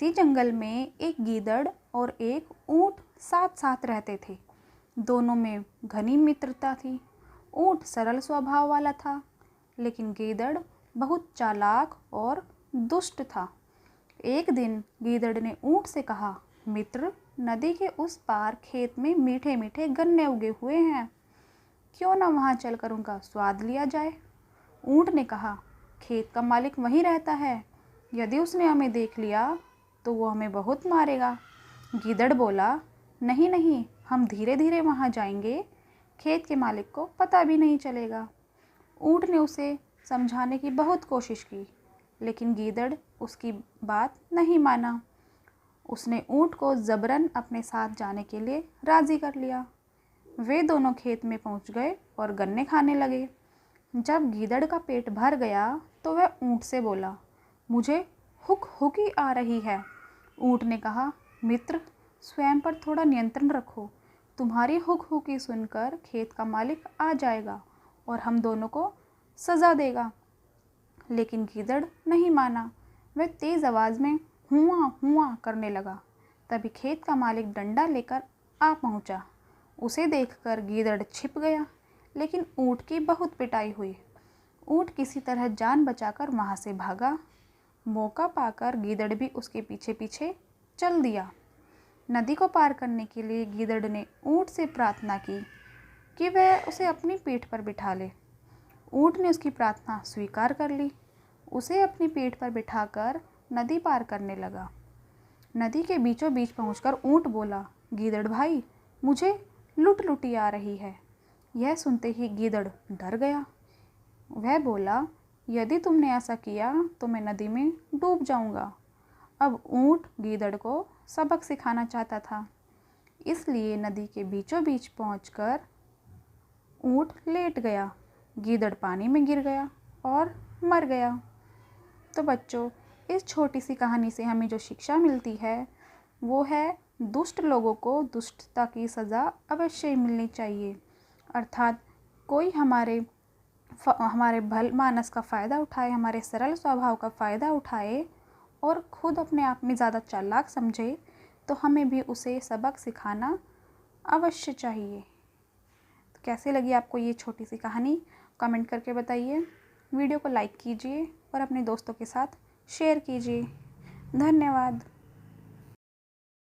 किसी जंगल में एक गीदड़ और एक ऊंट साथ साथ रहते थे। दोनों में घनी मित्रता थी। ऊंट सरल स्वभाव वाला था, लेकिन गीदड़ बहुत चालाक और दुष्ट था। एक दिन गीदड़ ने ऊंट से कहा, मित्र, नदी के उस पार खेत में मीठे मीठे गन्ने उगे हुए हैं, क्यों ना वहाँ चलकर उनका स्वाद लिया जाए। ऊंट ने कहा, खेत का मालिक वहीं रहता है, यदि उसने हमें देख लिया तो वो हमें बहुत मारेगा। गीदड़ बोला, नहीं नहीं, हम धीरे धीरे वहाँ जाएंगे, खेत के मालिक को पता भी नहीं चलेगा। ऊंट ने उसे समझाने की बहुत कोशिश की, लेकिन गीदड़ उसकी बात नहीं माना। उसने ऊंट को ज़बरन अपने साथ जाने के लिए राज़ी कर लिया। वे दोनों खेत में पहुंच गए और गन्ने खाने लगे। जब गीदड़ का पेट भर गया तो वह ऊंट से बोला, मुझे हुकी आ रही है। ऊंट ने कहा, मित्र, स्वयं पर थोड़ा नियंत्रण रखो। तुम्हारी हुकी सुनकर खेत का मालिक आ जाएगा और हम दोनों को सज़ा देगा। लेकिन गीदड़ नहीं माना। वह तेज़ आवाज़ में हुआ हुआ करने लगा। तभी खेत का मालिक डंडा लेकर आ पहुंचा। उसे देखकर गीदड़ छिप गया, लेकिन ऊंट की बहुत पिटाई हुई। ऊंट किसी तरह जान बचाकर वहाँ से भागा। मौका पाकर गीदड़ भी उसके पीछे पीछे चल दिया। नदी को पार करने के लिए गीदड़ ने ऊंट से प्रार्थना की कि वह उसे अपनी पीठ पर बिठा ले। ऊंट ने उसकी प्रार्थना स्वीकार कर ली। उसे अपनी पीठ पर बिठाकर नदी पार करने लगा। नदी के बीचों बीच पहुंचकर ऊंट बोला, गीदड़ भाई, मुझे लुटी आ रही है। यह सुनते ही गीदड़ डर गया। वह बोला, यदि तुमने ऐसा किया तो मैं नदी में डूब जाऊंगा। अब ऊंट गीदड़ को सबक सिखाना चाहता था, इसलिए नदी के बीचों बीच पहुंचकर ऊंट लेट गया। गीदड़ पानी में गिर गया और मर गया। तो बच्चों, इस छोटी सी कहानी से हमें जो शिक्षा मिलती है वो है, दुष्ट लोगों को दुष्टता की सज़ा अवश्य मिलनी चाहिए। अर्थात कोई हमारे भल मानस का फ़ायदा उठाए, हमारे सरल स्वभाव का फ़ायदा उठाए और ख़ुद अपने आप में ज़्यादा चालाक समझे, तो हमें भी उसे सबक सिखाना अवश्य चाहिए। तो कैसे लगी आपको ये छोटी सी कहानी, कमेंट करके बताइए। वीडियो को लाइक कीजिए और अपने दोस्तों के साथ शेयर कीजिए। धन्यवाद।